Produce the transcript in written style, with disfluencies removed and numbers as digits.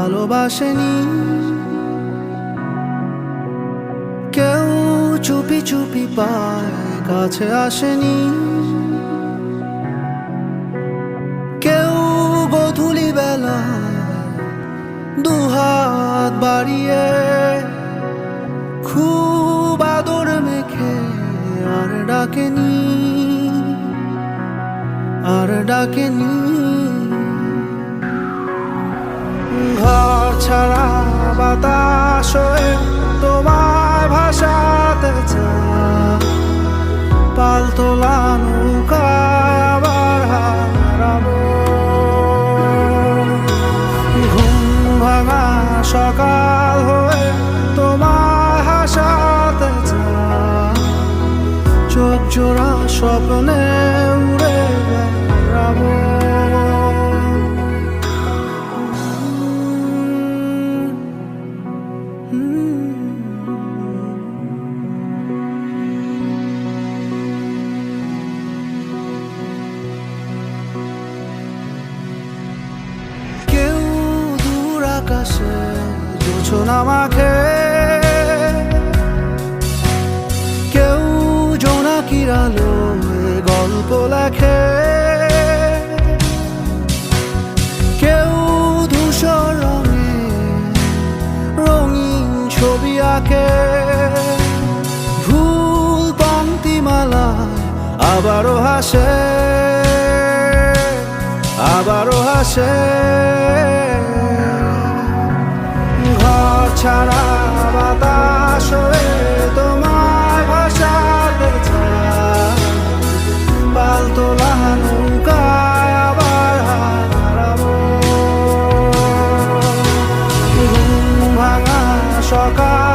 ভালোবাসেনি, কেউ চুপি চুপি পায় কাছে আসেনি, কেউ গোধূলি বেলা দুহাত বাড়িয়ে খুব আদর মেখে আর ডাকেনি, আর ডাকেনি। ঘর ছাড়া বাতাস হয়ে তোমায় ভাসাতে চায়, পালতোলা নৌকায় আবার হারাবো। ঘুম ভাঙা সকাল হয়ে তোমায় হাসাতে চায়, চোখ জোড়া স্বপ্নে উড়ে বেড়াবো। কেউ দূর আকাশে জোছনা মাখে, কেউ জোনাকির আলোয় গল্প লেখে, কেউ ধূসর রঙে রঙিন ছবি আঁকে, ভুল পংক্তিমালায় আবারও হাসে, আবারও হাসে। ঘর ছাড়া বাতাস হয়ে তোমায় ভাসাতে চায়, পালতোলা নৌকায় আবার হারাবো। ঘুম ভাঙা সকাল